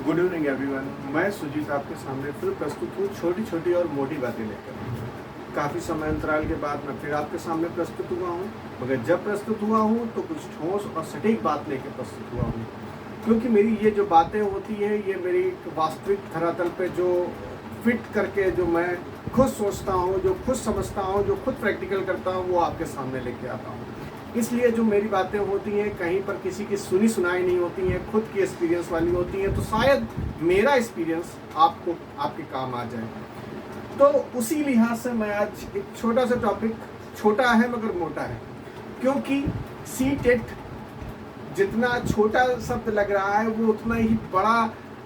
Good evening everyone. मैं सुजीत आपके सामने फिर प्रस्तुत हूँ छोटी छोटी और मोटी बातें लेकर। काफ़ी समय अंतराल के बाद मैं फिर आपके सामने प्रस्तुत हुआ हूँ, मगर जब प्रस्तुत हुआ हूँ तो कुछ ठोस और सटीक बात लेकर प्रस्तुत हुआ हूँ, क्योंकि मेरी ये जो बातें होती है ये मेरी वास्तविक धरातल पे जो फिट करके जो मैं खुद सोचता हूँ, जो खुद समझता हूँ, जो खुद प्रैक्टिकल करता हूँ, वो आपके सामने लेके आता हूँ। इसलिए जो मेरी बातें होती हैं कहीं पर किसी की सुनी सुनाई नहीं होती हैं, खुद की एक्सपीरियंस वाली होती हैं, तो शायद मेरा एक्सपीरियंस आपको आपके काम आ जाए। तो उसी लिहाज से मैं आज एक छोटा सा टॉपिक, छोटा है मगर मोटा है, क्योंकि सीटेट जितना छोटा शब्द लग रहा है वो उतना ही बड़ा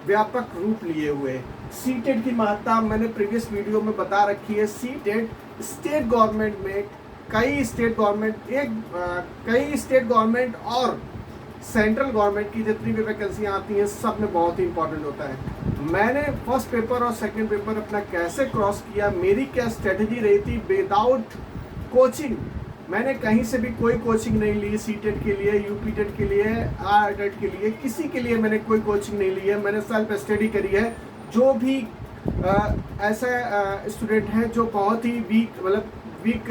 व्यापक रूप लिए हुए है। सीटेट की महत्ता मैंने प्रीवियस वीडियो में बता रखी है। सीटेट स्टेट गवर्नमेंट में कई स्टेट गवर्नमेंट और सेंट्रल गवर्नमेंट की जितनी भी वैकेंसियाँ आती हैं सब में बहुत ही इंपॉर्टेंट होता है। मैंने फर्स्ट पेपर और सेकंड पेपर अपना कैसे क्रॉस किया, मेरी क्या स्ट्रेटजी रही थी विदाउट कोचिंग। मैंने कहीं से भी कोई कोचिंग नहीं ली सीटेट के लिए, यूपी टेट के लिए, टेट के लिए, किसी के लिए मैंने कोई कोचिंग नहीं ली है। मैंने सेल्फ स्टडी करी है। जो भी ऐसा स्टूडेंट है जो बहुत ही वीक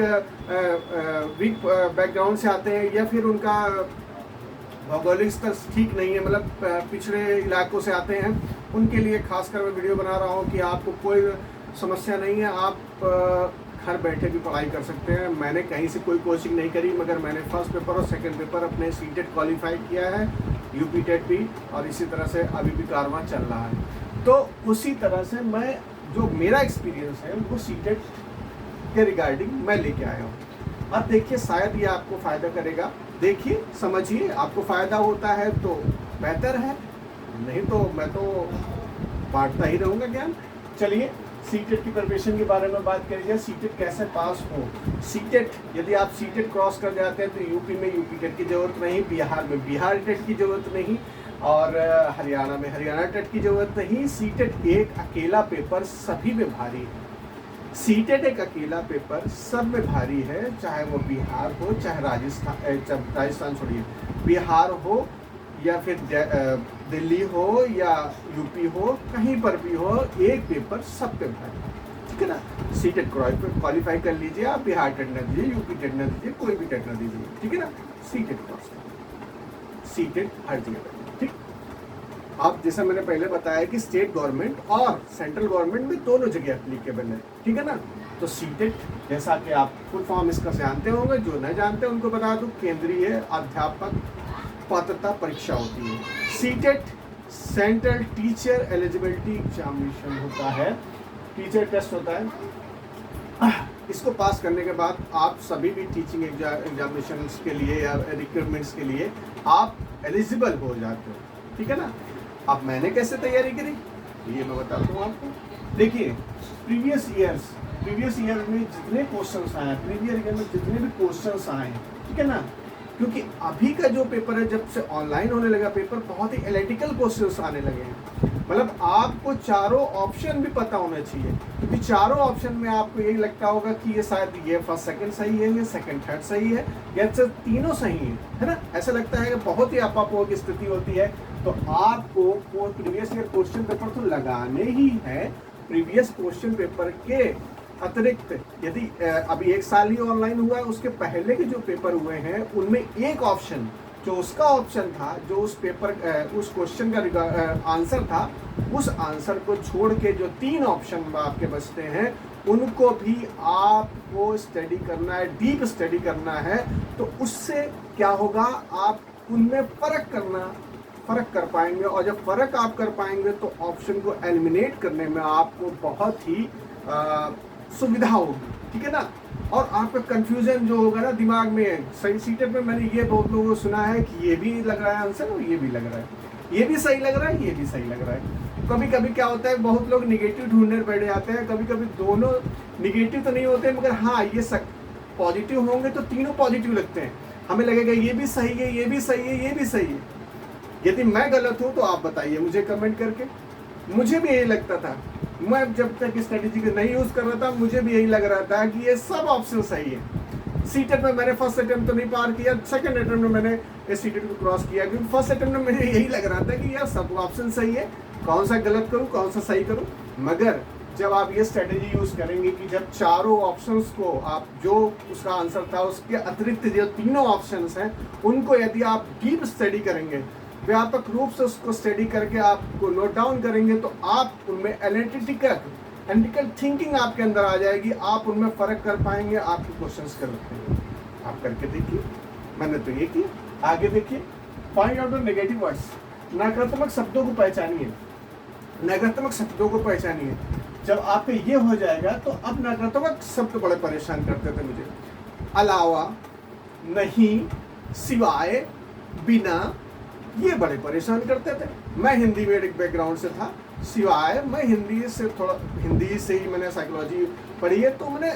बैकग्राउंड से आते हैं या फिर उनका भौगोलिक स्तर ठीक नहीं है, मतलब पिछड़े इलाकों से आते हैं, उनके लिए खासकर मैं वीडियो बना रहा हूँ कि आपको कोई समस्या नहीं है, आप घर बैठे भी पढ़ाई कर सकते हैं। मैंने कहीं से कोई कोचिंग नहीं करी, मगर मैंने फर्स्ट पेपर और सेकंड पेपर अपने सीटेट क्वालिफाई किया है, यूपी टेट भी, और इसी तरह से अभी भी कारवां चल रहा है। तो उसी तरह से मैं जो मेरा एक्सपीरियंस है वो सीटेट के रिगार्डिंग मैं लेके आया हूँ। अब देखिए, शायद ये आपको फ़ायदा करेगा। देखिए, समझिए, आपको फ़ायदा होता है तो बेहतर है, नहीं तो मैं तो बांटता ही रहूँगा ज्ञान। चलिए, सीटेट की प्रिपरेशन के बारे में बात करिए। सीटेट कैसे पास हो। सीटेट, यदि आप सीटेट क्रॉस कर जाते हैं तो यूपी में यूपी टेट की ज़रूरत नहीं, बिहार में बिहार टेट की ज़रूरत नहीं, और हरियाणा में हरियाणा टेट की ज़रूरत नहीं। सीटेट एक अकेला पेपर सभी में भारी है। सीटेट एक अकेला पेपर सब में भारी है, चाहे वो बिहार हो, चाहे राजस्थान छोड़िए, बिहार हो या फिर दिल्ली हो या यूपी हो, कहीं पर भी हो, एक पेपर सब पे भारी है, ठीक है ना। सीटेट क्वालिफाई कर लीजिए, आप बिहार टेट न दीजिए, यूपी टेट न दीजिए, कोई भी टेट न दीजिए, ठीक है ना। सीटेट क्रॉस, सीटेट हर जगह, ठीक। अब जैसा मैंने पहले बताया कि स्टेट गवर्नमेंट और सेंट्रल गवर्नमेंट में दोनों जगह एप्लीकेबल है, ठीक है ना। तो सीटेट, जैसा कि आप फुल फॉर्म इसका जानते होंगे, जो न जानते हैं उनको बता दूं, केंद्रीय अध्यापक पात्रता परीक्षा होती है। CTET central teacher eligibility examination होता है, टीचर टेस्ट होता है। इसको पास करने के बाद आप सभी भी टीचिंग एग्जामिनेशन के लिए या रिक्रूटमेंट्स के लिए आप एलिजिबल हो जाते हो, ठीक है ना। अब मैंने कैसे तैयारी करी ये मैं बताता हूँ आपको। देखिए, प्रीवियस ईयर में जितने क्वेश्चंस आए, प्रीवियस ईयर में जितने भी क्वेश्चंस आए, ठीक है ना, क्योंकि अभी का जो पेपर है, जब से ऑनलाइन होने लगा पेपर, बहुत ही एनालिटिकल क्वेश्चंस आने लगे हैं। मतलब आपको चारों ऑप्शन भी पता होना चाहिए, क्योंकि चारों ऑप्शन में आपको यही लगता होगा कि ये शायद ये फर्स्ट सेकंड सही है, ये सेकंड थर्ड सही है, या तीनों सही है ना। ऐसा लगता है कि बहुत ही अपापोह की स्थिति होती है। तो आपको प्रीवियस ईयर क्वेश्चन पेपर तो लगाने ही है। प्रीवियस क्वेश्चन पेपर के अतिरिक्त यदि अभी एक साल ही ऑनलाइन हुआ है, उसके पहले के जो पेपर हुए हैं उनमें एक ऑप्शन, जो उसका ऑप्शन था, जो उस पेपर उस क्वेश्चन का आंसर था, उस आंसर को छोड़ के जो 3 ऑप्शन आपके बचते हैं उनको भी आपको स्टडी करना है, डीप स्टडी करना है। तो उससे क्या होगा, आप उनमें फ़र्क कर पाएंगे, और जब फ़र्क आप कर पाएंगे तो ऑप्शन को एलिमिनेट करने में आपको बहुत ही सुविधा होगी, ठीक है ना। और आपका कंफ्यूजन जो होगा ना दिमाग में, सही सीटेट में मैंने ये बहुत लोगों को सुना है कि ये भी लग रहा है आंसर और ये भी लग रहा है, ये भी सही लग रहा है, ये भी सही लग रहा है। कभी कभी क्या होता है, बहुत लोग निगेटिव ढूंढने बैठ जाते हैं। कभी कभी दोनों निगेटिव तो नहीं होते, मगर हाँ, ये पॉजिटिव होंगे तो तीनों पॉजिटिव लगते हैं। हमें लगेगा ये भी सही है, ये भी सही है, ये भी सही है। यदि मैं गलत हूँ तो आप बताइए मुझे कमेंट करके। मुझे भी यही लगता था, मैं जब तक स्ट्रेटेजी को नहीं यूज़ कर रहा था, मुझे भी यही लग रहा था कि ये सब ऑप्शन सही है। सीटेट में मैंने फर्स्ट अटेम्प्ट तो नहीं पार किया, सेकंड अटेम्प्ट में मैंने सीटेट को क्रॉस किया, क्योंकि फर्स्ट अटेम्प्ट में मुझे यही लग रहा था कि यार सब ऑप्शन सही है, कौन सा गलत करूं कौन सा सही करूं। मगर जब आप ये स्ट्रेटेजी यूज करेंगे कि जब चारों ऑप्शंस को आप जो उसका आंसर था उसके अतिरिक्त जो तीनों ऑप्शंस हैं उनको यदि आप डीप स्टडी करेंगे, व्यापक रूप से उसको स्टडी करके आपको नोट डाउन करेंगे, तो आप उनमें एनालिटिकल थिंकिंग आपके अंदर आ जाएगी, आप उनमें फ़र्क कर पाएंगे, आपके क्वेश्चंस कर पाएंगे। आप करके देखिए, मैंने तो ये किया। आगे देखिए, find out the negative words. नकारात्मक शब्दों को पहचानिए, नकारात्मक शब्दों को पहचानिए। जब आपका ये हो जाएगा तो अब नकारात्मक शब्द बड़े परेशान करते थे मुझे। अलावा, नहीं, सिवाय, बिना, ये बड़े परेशान करते थे। मैं हिंदी में एक बैकग्राउंड से था, सिवाय मैं हिंदी से ही मैंने साइकोलॉजी पढ़ी है, तो मैंने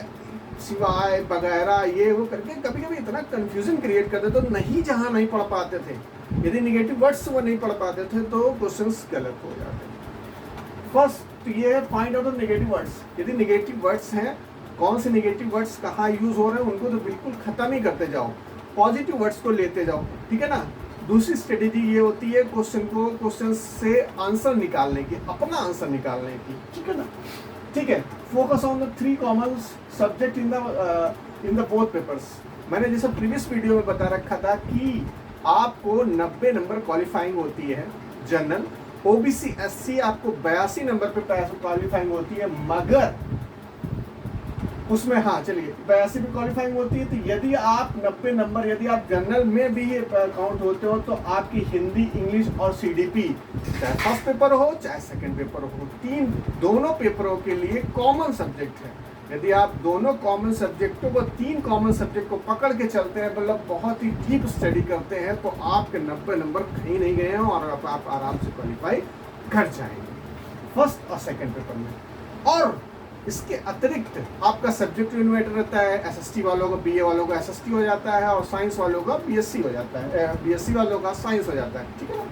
सिवाय वगैरह ये वो करके कभी कभी इतना कंफ्यूजन क्रिएट करते, तो नहीं जहाँ नहीं पढ़ पाते थे, यदि निगेटिव वर्ड्स वो नहीं पढ़ पाते थे तो क्वेश्चंस गलत हो जाते। फर्स्ट तो ये है find out the negative words. यदि नेगेटिव वर्ड्स हैं, कौन से नेगेटिव वर्ड्स कहाँ यूज हो रहे हैं उनको तो बिल्कुल खत्म ही करते जाओ, पॉजिटिव वर्ड्स को लेते जाओ, ठीक है ना। दूसरी स्ट्रेटेजी ये होती है क्वेश्चन से आंसर निकालने की, अपना आंसर निकालने की, ठीक है ना। ठीक है, focus on the 3 common subject in the both papers. मैंने जैसे प्रीवियस वीडियो में बता रखा था कि आपको 90 नंबर क्वालिफाइंग होती है जनरल, ओबीसी एससी आपको 82 नंबर पे क्वालिफाइंग होती है, मगर उसमें हाँ चलिए 82 पे क्वालिफाइंग होती है। तो यदि आप 90 नंबर यदि आप जनरल में भी काउंट होते हो तो आपकी हिंदी, इंग्लिश और सीडीपी चाहे फर्स्ट पेपर हो चाहे सेकंड पेपर हो, दोनों पेपरों के लिए कॉमन सब्जेक्ट है। यदि आप दोनों कॉमन सब्जेक्टों को 3 कॉमन सब्जेक्ट को पकड़ के चलते हैं, मतलब बहुत ही डीप स्टडी करते हैं, तो आपके 90 नंबर कहीं नहीं गए हैं और आप आराम से क्वालिफाई कर जाएंगे फर्स्ट और सेकंड पेपर में। और इसके अतिरिक्त आपका सब्जेक्ट इन्वेटर रहता है, एसएसटी वालों का बीए वालों का एसएसटी हो जाता है और साइंस वालों का बीएससी हो जाता है, बीएससी वालों का साइंस हो जाता है, ठीक है ना।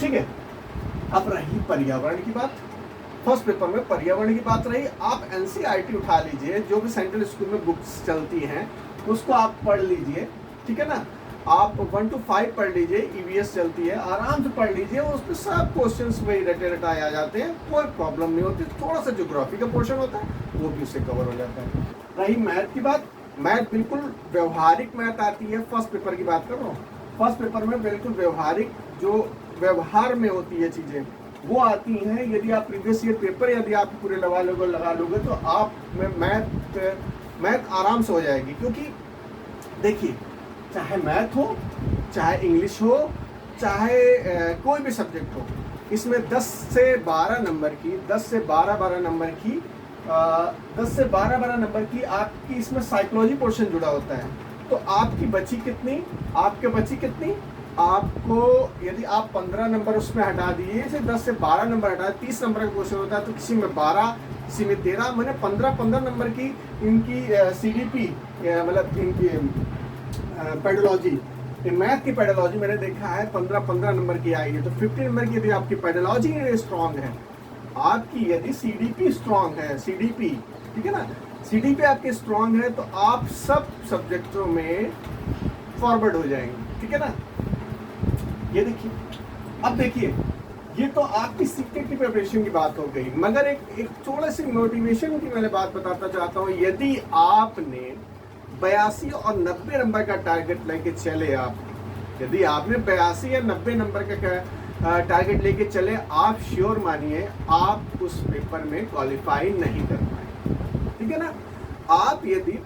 ठीक है, अब रही पर्यावरण की बात। फर्स्ट पेपर में पर्यावरण की बात रही। आप एनसीईआरटी उठा लीजिए, जो भी सेंट्रल स्कूल में बुक्स चलती हैं उसको आप पढ़ लीजिए, ठीक है ना। आप 1 to 5 पढ़ लीजिए, ईवीएस चलती है, आराम से पढ़ लीजिए, उसमें सब क्वेश्चंस वही रटे रटाए आ जाते हैं, कोई प्रॉब्लम नहीं होती। थोड़ा सा ज्योग्राफी का पोर्शन होता है वो भी उससे कवर हो जाता है। रही मैथ की बात, मैथ बिल्कुल व्यवहारिक मैथ आती है। फर्स्ट पेपर की बात कर रहा हूँ, फर्स्ट पेपर में बिल्कुल व्यवहारिक, जो व्यवहार में होती है चीज़ें वो आती हैं। यदि आप प्रीवियस ईयर पेपर यदि आप पूरे लगा लोगे तो आप में मैथ आराम से हो जाएगी। क्योंकि देखिए, चाहे मैथ हो, चाहे इंग्लिश हो, चाहे कोई भी सब्जेक्ट हो, इसमें 10 से 12 नंबर की 10 से 12 नंबर की 10 से 12 नंबर की आपकी इसमें साइकोलॉजी पोर्शन जुड़ा होता है। तो आपकी बची कितनी, आपको यदि आप 15 नंबर उसमें हटा दिए, जैसे 10 से 12 नंबर हटा, 30 नंबर का क्वेश्चन होता है, तो किसी में 12, किसी में 13, मैंने 15 नंबर की इनकी सीडीपी मतलब इनकी पेडोलॉजी, मैथ की पेडोलॉजी मैंने देखा है 15 नंबर की आई है। तो 50 नंबर की यदि आपकी पेडोलॉजी स्ट्रॉन्ग है, आपकी यदि सीडीपी स्ट्रॉन्ग है, सीडीपी, ठीक है ना, सीडीपी आपकी स्ट्रॉन्ग है, तो आप सब सब्जेक्टों में फॉरवर्ड हो जाएंगे, ठीक है ना। ये देखिए, अब देखिए, ये तो आपकी सीटेट की प्रिपरेशन की बात हो गई, मगर एक थोड़ा सी मोटिवेशन की मैंने बात बताता चाहता हूँ। यदि आपने 82 और 90 नंबर का टारगेट लेके चले, यदि आपने 82 या 90 नंबर का टारगेट लेके चले, आप श्योर मानिए आप उस पेपर में क्वालिफाई नहीं कर पाए, ठीक है ना। आप यदि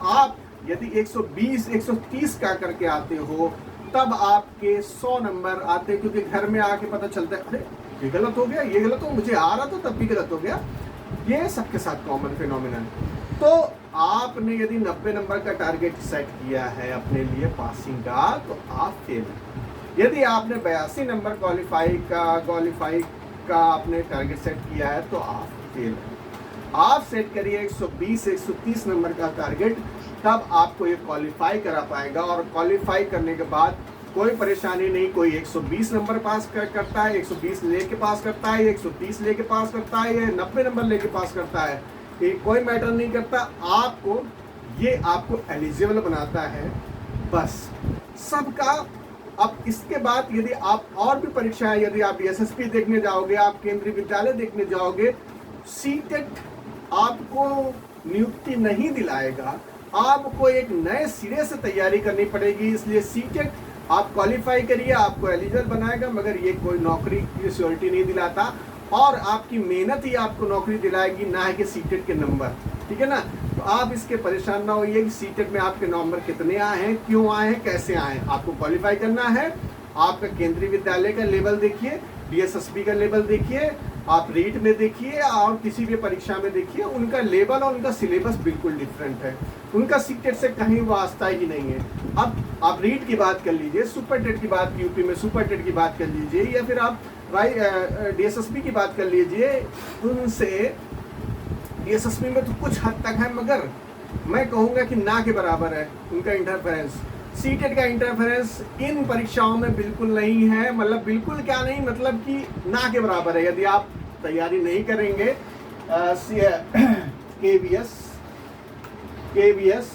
आप यदि 120 130 का करके आते हो, तब आपके 100 नंबर आते, क्योंकि घर में आके पता चलता है अरे ये गलत हो गया, ये गलत हो, मुझे आ रहा था तब भी गलत हो गया। ये सबके साथ कॉमन फिनोमिना है। तो आपने यदि 90 नंबर का टारगेट सेट किया है अपने लिए पासिंग का, तो आप फेल हैं। यदि आपने 82 नंबर क्वालिफाई का आपने टारगेट सेट किया है, तो आप फेल हैं। आप सेट करिए 120 130 नंबर का टारगेट, तब आपको ये क्वालिफाई करा पाएगा। और क्वालिफाई करने के बाद कोई परेशानी नहीं, कोई 120 नंबर पास करता है, 120 लेके पास करता है, 130 लेके पास करता है, या 90 नंबर लेके पास करता है, ये कोई मैटर नहीं करता। ये आपको एलिजिबल बनाता है। बस सबका अब इसके बाद यदि आप और भी परीक्षाएं, यदि आप एसएसपी देखने जाओगे, आप केंद्रीय विद्यालय देखने जाओगे, सीटेट आपको नियुक्ति नहीं दिलाएगा, आपको एक नए सिरे से तैयारी करनी पड़ेगी। इसलिए सीटेट आप क्वालिफाई करिए, आपको एलिजिबल बनाएगा, मगर ये कोई नौकरी की श्योरिटी नहीं दिलाता, और आपकी मेहनत ही आपको नौकरी दिलाएगी, ना है कि सीटेट के नंबर। ठीक है ना? तो आप इसके परेशान ना होइए कि सीटेट में आपके नंबर कितने आए हैं, क्यों आए हैं, कैसे आए हैं। आपको क्वालिफाई करना है, आपका केंद्रीय विद्यालय का लेवल देखिए, डीएसएसबी का लेवल देखिए, आप रीट में देखिए और किसी भी परीक्षा में देखिए, उनका लेवल और उनका सिलेबस बिल्कुल डिफरेंट है। उनका सीटेट से कहीं वास्ता ही नहीं है। अब आप रीट की बात कर लीजिए, सुपर टेट की बात, यूपी में सुपर टेट की बात कर लीजिए, या फिर आप डीएसएसबी की बात कर लीजिए, उनसे डीएसएसबी में तो कुछ हद तक है, मगर मैं कहूँगा कि ना के बराबर है उनका इंटरफेरेंस। सीटेट का इंटरफेरेंस इन परीक्षाओं में बिल्कुल नहीं है, मतलब बिल्कुल क्या नहीं, मतलब कि ना के बराबर है। यदि आप तैयारी नहीं करेंगे केवीएस,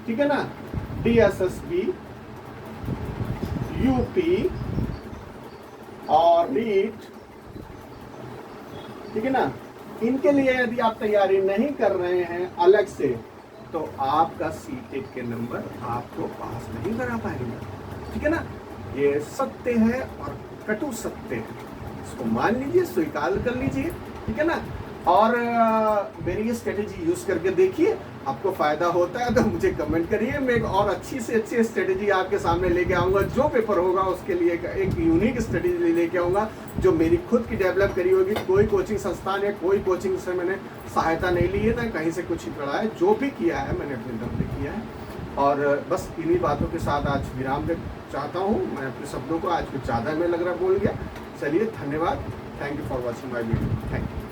ठीक है ना, डीएसएसबी, यूपी और रीट, ठीक है ना, इनके लिए यदि आप तैयारी नहीं कर रहे हैं अलग से, तो आपका सीटेट के नंबर आपको पास नहीं करा पाएंगे। ठीक है ना? ये सत्य है और कटु सत्य है, इसको मान लीजिए, स्वीकार कर लीजिए। ठीक है ना? और मेरी ये स्ट्रेटेजी यूज करके देखिए, आपको फायदा होता है तो मुझे कमेंट करिए। मैं एक और अच्छी से अच्छी स्ट्रेटेजी आपके सामने लेके आऊँगा। जो पेपर होगा उसके लिए एक यूनिक स्ट्रेटेजी लेके आऊँगा, जो मेरी खुद की डेवलप करी होगी। कोई कोचिंग संस्थान या कोई कोचिंग से मैंने सहायता नहीं ली है, ना कहीं से कुछ ही पढ़ा है। जो भी किया है मैंने अपने दम पे किया है। और बस इन्हीं बातों के साथ आज विराम दे चाहता हूँ। मैं अपने शब्दों को आज कुछ ज़्यादा में लग रहा बोल गया। चलिए, धन्यवाद। Thank you for watching my video. Thank you.